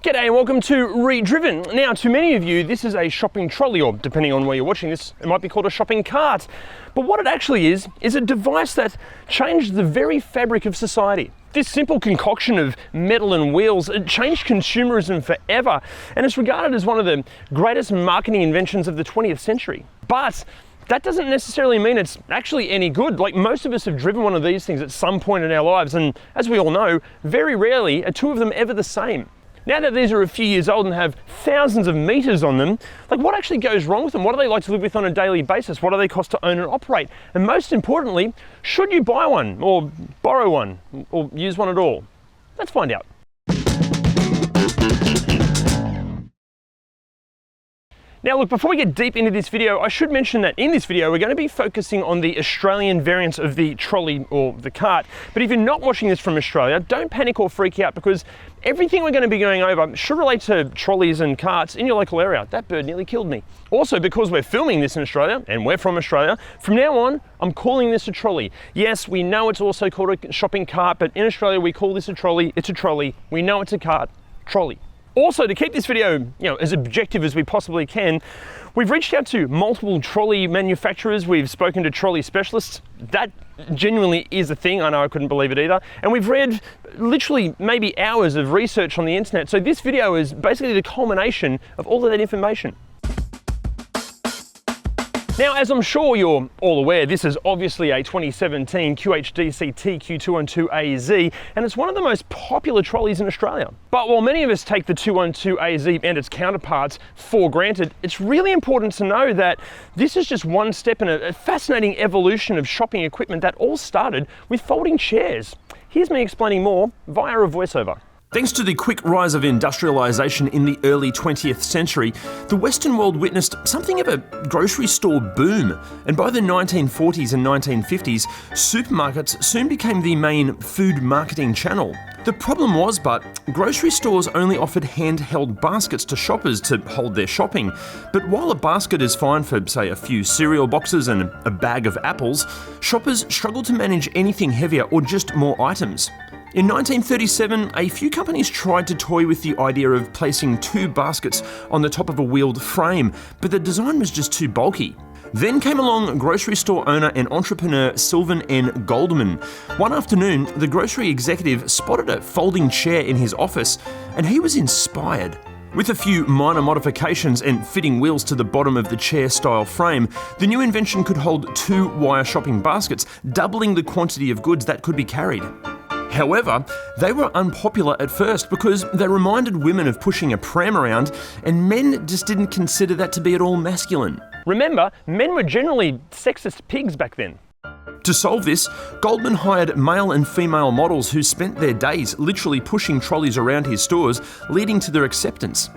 G'day and welcome to ReDriven. Now, to many of you, this is a shopping trolley, or depending on where you're watching this, it might be called a shopping cart. But what it actually is a device that changed the very fabric of society. This simple concoction of metal and wheels, it changed consumerism forever, and it's regarded as one of the greatest marketing inventions of the 20th century. But that doesn't necessarily mean it's actually any good. Like, most of us have driven one of these things at some point in our lives, and as we all know, very rarely are two of them ever the same. Now that these are a few years old and have thousands of meters on them, like, what actually goes wrong with them? What do they like to live with on a daily basis? What do they cost to own and operate? And most importantly, should you buy one or borrow one or use one at all? Let's find out. Now look, before we get deep into this video, I should mention that in this video, we're going to be focusing on the Australian variant of the trolley or the cart. But if you're not watching this from Australia, don't panic or freak out, because everything we're going to be going over should relate to trolleys and carts in your local area. That bird nearly killed me. Also, because we're filming this in Australia and we're from Australia, from now on, I'm calling this a trolley. Yes, we know it's also called a shopping cart, but in Australia, we call this a trolley. It's a trolley. We know it's a cart. Trolley. Also, to keep this video, as objective as we possibly can, we've reached out to multiple trolley manufacturers. We've spoken to trolley specialists. That genuinely is a thing. I know I couldn't believe it either. And we've read literally maybe hours of research on the internet. So this video is basically the culmination of all of that information. Now, as I'm sure you're all aware, this is obviously a 2017 QHDC TQ212AZ, and it's one of the most popular trolleys in Australia. But while many of us take the 212AZ and its counterparts for granted, it's really important to know that this is just one step in a fascinating evolution of shopping equipment that all started with folding chairs. Here's me explaining more via a voiceover. Thanks to the quick rise of industrialisation in the early 20th century, the Western world witnessed something of a grocery store boom, and by the 1940s and 1950s, supermarkets soon became the main food marketing channel. The problem was, but grocery stores only offered handheld baskets to shoppers to hold their shopping. But while a basket is fine for, say, a few cereal boxes and a bag of apples, shoppers struggled to manage anything heavier or just more items. In 1937, a few companies tried to toy with the idea of placing two baskets on the top of a wheeled frame, but the design was just too bulky. Then came along grocery store owner and entrepreneur Sylvan N. Goldman. One afternoon, the grocery executive spotted a folding chair in his office, and he was inspired. With a few minor modifications and fitting wheels to the bottom of the chair-style frame, the new invention could hold two wire shopping baskets, doubling the quantity of goods that could be carried. However, they were unpopular at first because they reminded women of pushing a pram around, and men just didn't consider that to be at all masculine. Remember, men were generally sexist pigs back then. To solve this, Goldman hired male and female models who spent their days literally pushing trolleys around his stores, leading to their acceptance.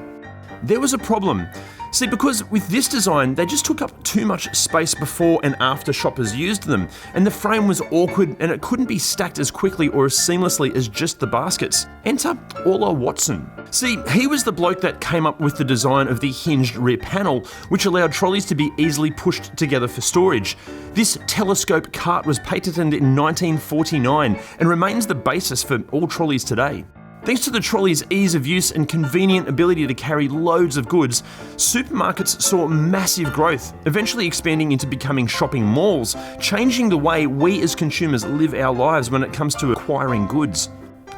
There was a problem. See, because with this design, they just took up too much space before and after shoppers used them, and the frame was awkward and it couldn't be stacked as quickly or as seamlessly as just the baskets. Enter Orla Watson. See, he was the bloke that came up with the design of the hinged rear panel, which allowed trolleys to be easily pushed together for storage. This telescope cart was patented in 1949 and remains the basis for all trolleys today. Thanks to the trolley's ease of use and convenient ability to carry loads of goods, supermarkets saw massive growth, eventually expanding into becoming shopping malls, changing the way we as consumers live our lives when it comes to acquiring goods.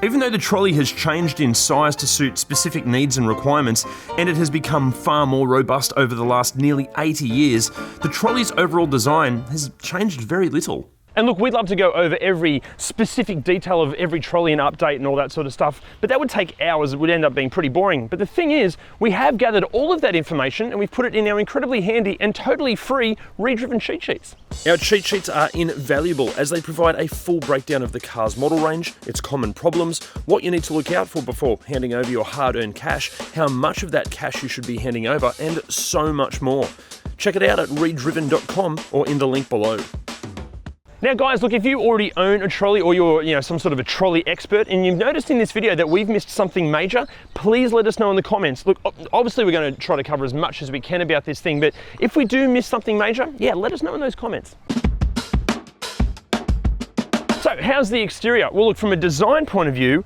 Even though the trolley has changed in size to suit specific needs and requirements, and it has become far more robust over the last nearly 80 years, the trolley's overall design has changed very little. And look, we'd love to go over every specific detail of every trolley and update and all that sort of stuff, but that would take hours. It would end up being pretty boring. But the thing is, we have gathered all of that information and we've put it in our incredibly handy and totally free ReDriven cheat sheets. Our cheat sheets are invaluable as they provide a full breakdown of the car's model range, its common problems, what you need to look out for before handing over your hard-earned cash, how much of that cash you should be handing over, and so much more. Check it out at redriven.com or in the link below. Now guys, look, if you already own a trolley or you're some sort of a trolley expert and you've noticed in this video that we've missed something major, please let us know in the comments. Look, obviously we're going to try to cover as much as we can about this thing, but if we do miss something major, yeah, let us know in those comments. So how's the exterior? Well, look, from a design point of view,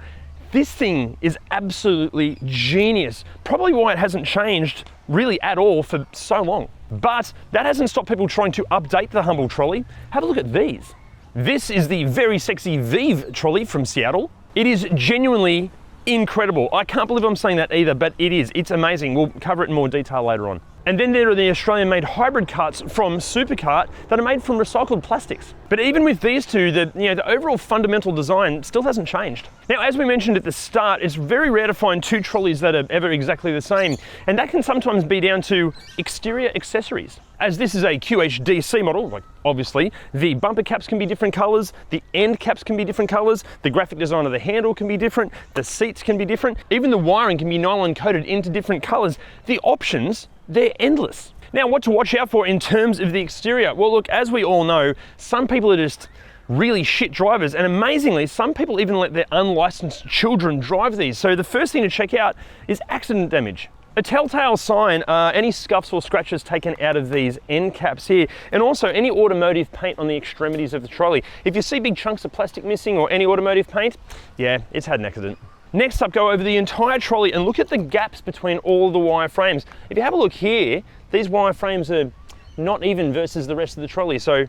This thing is absolutely genius. Probably why it hasn't changed really at all for so long. But that hasn't stopped people trying to update the humble trolley. Have a look at these. This is the very sexy Vive trolley from Seattle. It is genuinely incredible. I can't believe I'm saying that either, but it is. It's amazing. We'll cover it in more detail later on. And then there are the Australian-made hybrid carts from Supercart that are made from recycled plastics. But even with these two, the overall fundamental design still hasn't changed. Now, as we mentioned at the start, it's very rare to find two trolleys that are ever exactly the same, and that can sometimes be down to exterior accessories. As this is a QHDC model, like obviously, the bumper caps can be different colors, the end caps can be different colors, the graphic design of the handle can be different, the seats can be different, even the wiring can be nylon coated into different colors. The options, they're endless. Now, what to watch out for in terms of the exterior? Well, look, as we all know, some people are just really shit drivers, and amazingly, some people even let their unlicensed children drive these. So the first thing to check out is accident damage. A telltale sign are any scuffs or scratches taken out of these end caps here, and also any automotive paint on the extremities of the trolley. If you see big chunks of plastic missing or any automotive paint, yeah, it's had an accident. Next up, go over the entire trolley and look at the gaps between all the wire frames. If you have a look here, these wire frames are not even versus the rest of the trolley, so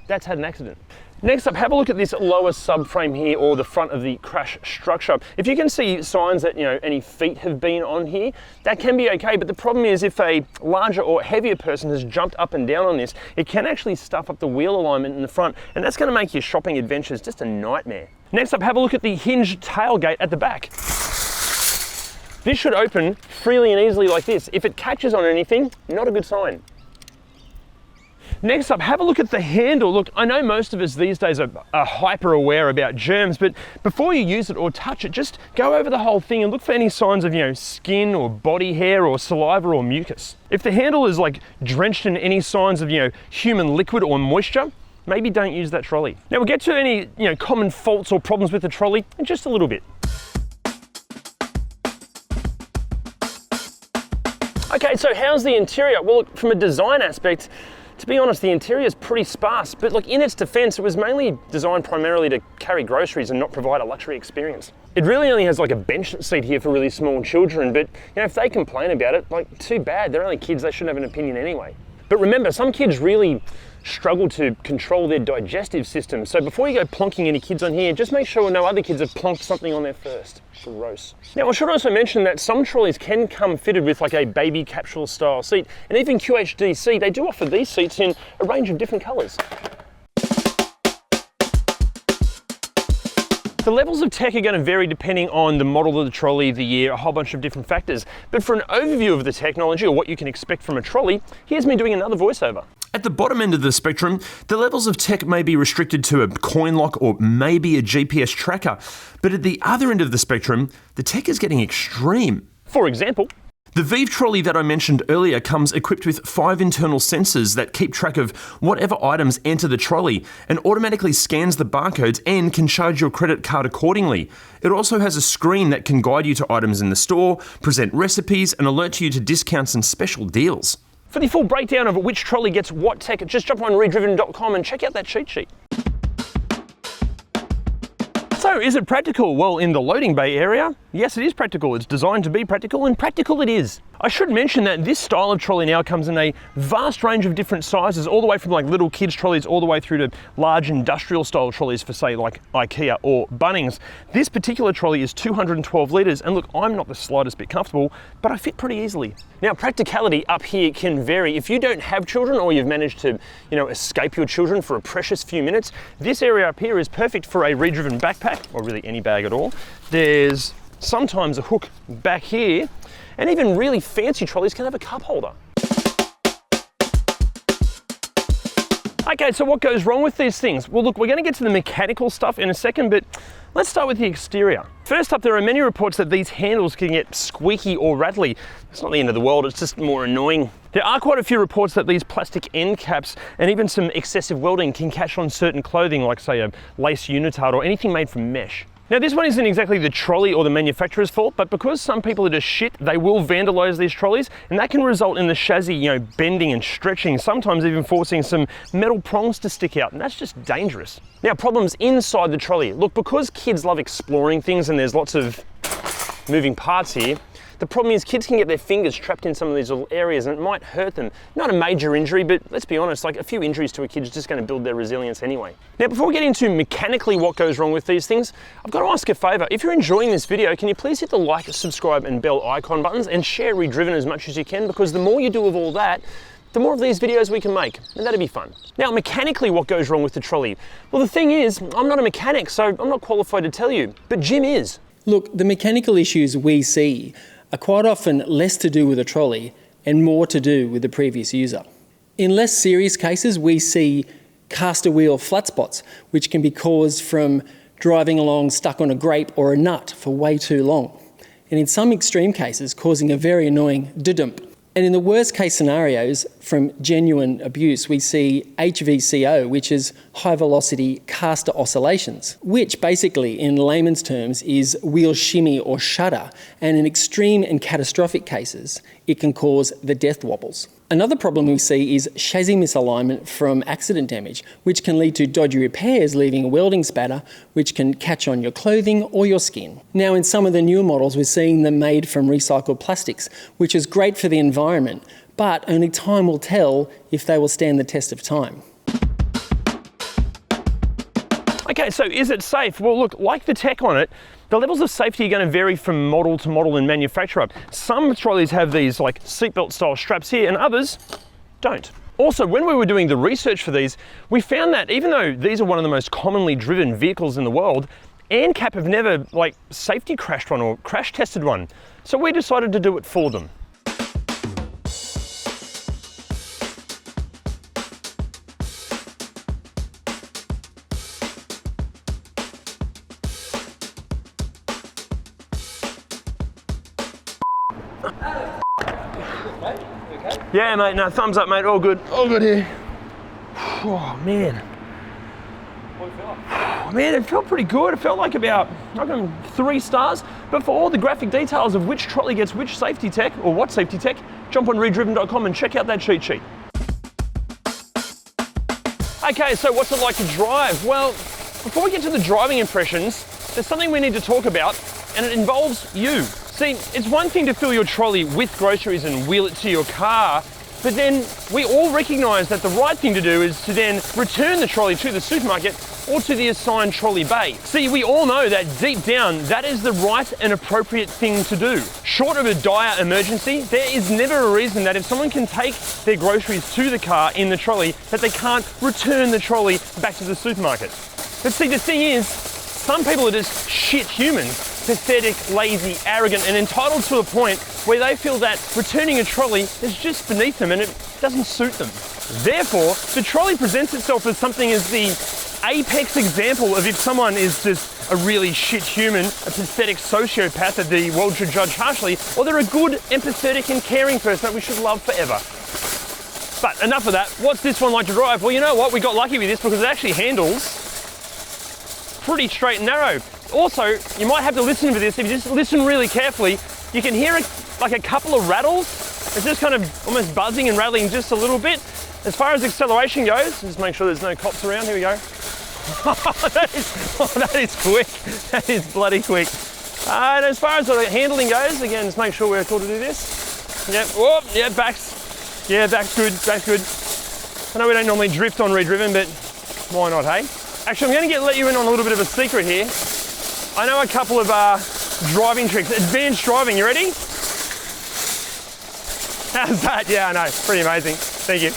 that's had an accident. Next up, have a look at this lower subframe here, or the front of the crash structure. If you can see signs that, any feet have been on here, that can be okay, but the problem is if a larger or heavier person has jumped up and down on this, it can actually stuff up the wheel alignment in the front, and that's gonna make your shopping adventures just a nightmare. Next up, have a look at the hinged tailgate at the back. This should open freely and easily like this. If it catches on anything, not a good sign. Next up, have a look at the handle. Look, I know most of us these days are hyper aware about germs, but before you use it or touch it, just go over the whole thing and look for any signs of, skin or body hair or saliva or mucus. If the handle is like drenched in any signs of, human liquid or moisture, maybe don't use that trolley. Now we'll get to any, common faults or problems with the trolley in just a little bit. Okay, so how's the interior? Well, look, from a design aspect, to be honest, the interior is pretty sparse, but look, in its defense, it was mainly designed primarily to carry groceries and not provide a luxury experience. It really only has like a bench seat here for really small children, but if they complain about it, too bad, they're only kids, they shouldn't have an opinion anyway. But remember, some kids really struggle to control their digestive system, so before you go plonking any kids on here, just make sure no other kids have plonked something on there first. Gross. Now, I should also mention that some trolleys can come fitted with like a baby capsule style seat, and even QHDC, they do offer these seats in a range of different colours. The levels of tech are going to vary depending on the model of the trolley, the year, a whole bunch of different factors. But for an overview of the technology or what you can expect from a trolley, here's me doing another voiceover. At the bottom end of the spectrum, the levels of tech may be restricted to a coin lock or maybe a GPS tracker. But at the other end of the spectrum, the tech is getting extreme. For example, the Vive trolley that I mentioned earlier comes equipped with 5 internal sensors that keep track of whatever items enter the trolley and automatically scans the barcodes and can charge your credit card accordingly. It also has a screen that can guide you to items in the store, present recipes, and alert you to discounts and special deals. For the full breakdown of which trolley gets what tech, just jump on ReDriven.com and check out that cheat sheet. So, is it practical? Well, in the loading bay area, yes, it is practical. It's designed to be practical, and practical it is. I should mention that this style of trolley now comes in a vast range of different sizes, all the way from like little kids trolleys all the way through to large industrial style trolleys for say like IKEA or Bunnings. This particular trolley is 212 litres, and look, I'm not the slightest bit comfortable, but I fit pretty easily. Now, practicality up here can vary. If you don't have children or you've managed to, escape your children for a precious few minutes, this area up here is perfect for a ReDriven backpack, or really any bag at all. There's sometimes a hook back here, and even really fancy trolleys can have a cup holder. Okay, so what goes wrong with these things? Well, look, we're going to get to the mechanical stuff in a second, but let's start with the exterior. First up, there are many reports that these handles can get squeaky or rattly. It's not the end of the world, it's just more annoying. There are quite a few reports that these plastic end caps and even some excessive welding can catch on certain clothing, like say a lace unitard or anything made from mesh. Now this one isn't exactly the trolley or the manufacturer's fault, but because some people are just shit, they will vandalise these trolleys, and that can result in the chassis, you know, bending and stretching, sometimes even forcing some metal prongs to stick out, and that's just dangerous. Now, problems inside the trolley. Look, because kids love exploring things and there's lots of moving parts here, the problem is kids can get their fingers trapped in some of these little areas and it might hurt them. Not a major injury, but let's be honest, like a few injuries to a kid is just going to build their resilience anyway. Now, before we get into mechanically what goes wrong with these things, I've got to ask a favour. If you're enjoying this video, can you please hit the like, subscribe and bell icon buttons and share ReDriven as much as you can, because the more you do of all that, the more of these videos we can make, and that'd be fun. Now, mechanically, what goes wrong with the trolley? Well, the thing is, I'm not a mechanic, so I'm not qualified to tell you, but Jim is. Look, the mechanical issues we see are quite often less to do with the trolley and more to do with the previous user. In less serious cases, we see caster wheel flat spots, which can be caused from driving along stuck on a grape or a nut for way too long, and in some extreme cases, causing a very annoying dudump. And in the worst case scenarios, from genuine abuse, we see HVCO, which is high velocity caster oscillations, which basically in layman's terms is wheel shimmy or shudder, and in extreme and catastrophic cases, it can cause the death wobbles. Another problem we see is chassis misalignment from accident damage, which can lead to dodgy repairs, leaving a welding spatter, which can catch on your clothing or your skin. Now, in some of the newer models, we're seeing them made from recycled plastics, which is great for the environment, but only time will tell if they will stand the test of time. Okay, so is it safe? Well, look, like the tech on it, the levels of safety are going to vary from model to model and manufacturer. Some trolleys have these like seatbelt style straps here and others don't. Also, when we were doing the research for these, we found that even though these are one of the most commonly driven vehicles in the world, ANCAP have never like safety crashed one or crash tested one. So we decided to do it for them. Yeah, mate, no, thumbs up, mate, all good here. Oh, man. Oh, man, it felt pretty good. It felt like about, I reckon, 3 stars. But for all the graphic details of which trolley gets which safety tech, or what safety tech, jump on ReDriven.com and check out that cheat sheet. Okay, so what's it like to drive? Well, before we get to the driving impressions, there's something we need to talk about, and it involves you. See, it's one thing to fill your trolley with groceries and wheel it to your car, but then we all recognise that the right thing to do is to then return the trolley to the supermarket or to the assigned trolley bay. See, we all know that deep down, that is the right and appropriate thing to do. Short of a dire emergency, there is never a reason that if someone can take their groceries to the car in the trolley, that they can't return the trolley back to the supermarket. But see, the thing is, some people are just shit humans. Pathetic, lazy, arrogant, and entitled to a point where they feel that returning a trolley is just beneath them and it doesn't suit them. Therefore, the trolley presents itself as something as the apex example of if someone is just a really shit human, a pathetic sociopath that the world should judge harshly, or they're a good, empathetic and caring person that we should love forever. But enough of that. What's this one like to drive? Well, you know what? We got lucky with this because it actually handles pretty straight and narrow. Also, you might have to listen to this. If you just listen really carefully, you can hear like a couple of rattles. It's just kind of almost buzzing and rattling just a little bit. As far as acceleration goes, just make sure there's no cops around. Here we go. That is quick. That is bloody quick. And as far as the handling goes, again, just make sure we're taught to do this. Yep. Whoop. Yeah, back's. Yeah, back's good. Back's good. I know we don't normally drift on ReDriven, but why not, hey? Actually, I'm going to let you in on a little bit of a secret here. I know a couple of driving tricks. Advanced driving, you ready? How's that? Yeah, I know, pretty amazing. Thank you.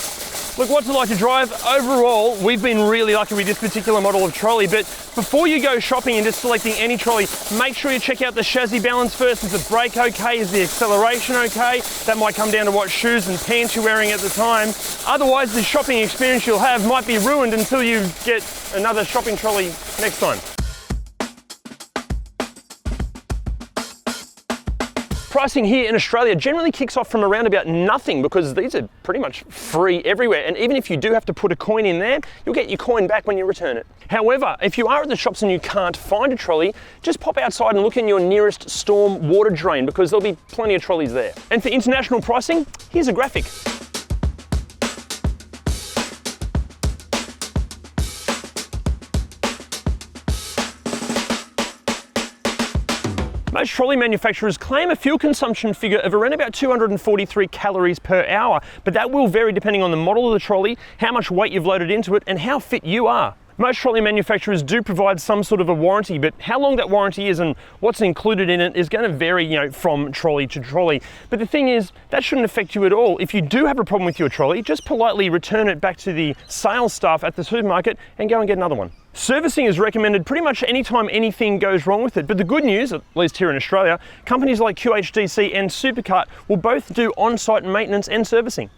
Look, what's it like to drive? Overall, we've been really lucky with this particular model of trolley, but before you go shopping and just selecting any trolley, make sure you check out the chassis balance first. Is the brake okay? Is the acceleration okay? That might come down to what shoes and pants you're wearing at the time. Otherwise, the shopping experience you'll have might be ruined until you get another shopping trolley next time. Pricing here in Australia generally kicks off from around about nothing because these are pretty much free everywhere. And even if you do have to put a coin in there, you'll get your coin back when you return it. However, if you are at the shops and you can't find a trolley, just pop outside and look in your nearest storm water drain because there'll be plenty of trolleys there. And for international pricing, here's a graphic. Most trolley manufacturers claim a fuel consumption figure of around about 243 calories per hour, but that will vary depending on the model of the trolley, how much weight you've loaded into it, and how fit you are. Most trolley manufacturers do provide some sort of a warranty, but how long that warranty is and what's included in it is going to vary, from trolley to trolley. But the thing is, that shouldn't affect you at all. If you do have a problem with your trolley, just politely return it back to the sales staff at the supermarket and go and get another one. Servicing is recommended pretty much anytime anything goes wrong with it, but the good news, at least here in Australia, companies like QHDC and Supercart will both do on-site maintenance and servicing.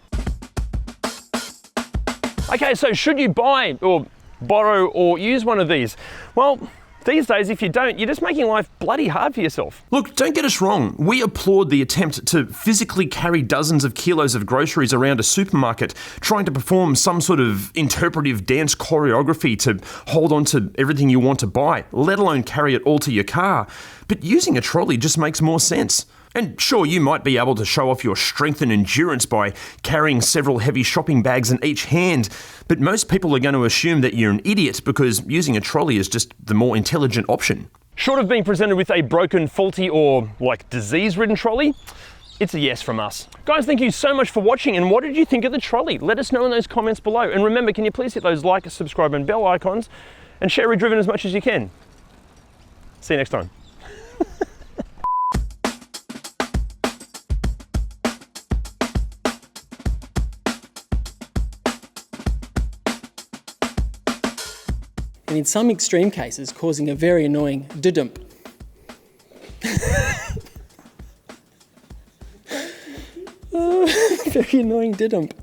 Okay, so should you buy or borrow or use one of these? Well, these days, if you don't, you're just making life bloody hard for yourself. Look, don't get us wrong. We applaud the attempt to physically carry dozens of kilos of groceries around a supermarket, trying to perform some sort of interpretive dance choreography to hold on to everything you want to buy, let alone carry it all to your car. But using a trolley just makes more sense. And sure, you might be able to show off your strength and endurance by carrying several heavy shopping bags in each hand, but most people are going to assume that you're an idiot because using a trolley is just the more intelligent option. Short of being presented with a broken, faulty, or disease-ridden trolley, it's a yes from us. Guys, thank you so much for watching, and what did you think of the trolley? Let us know in those comments below. And remember, can you please hit those like, subscribe, and bell icons, and share ReDriven as much as you can. See you next time. And in some extreme cases, causing a very annoying dudump. Very annoying dudump.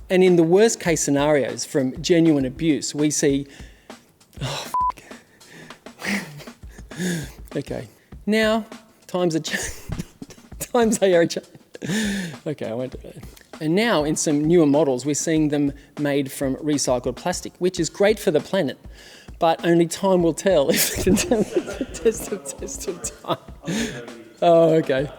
And in the worst case scenarios, from genuine abuse, we see... Oh, okay. Now, times are changing. Okay, I won't do that. And now, in some newer models, we're seeing them made from recycled plastic, which is great for the planet. But only time will tell if we can tell the test of time. Oh, okay.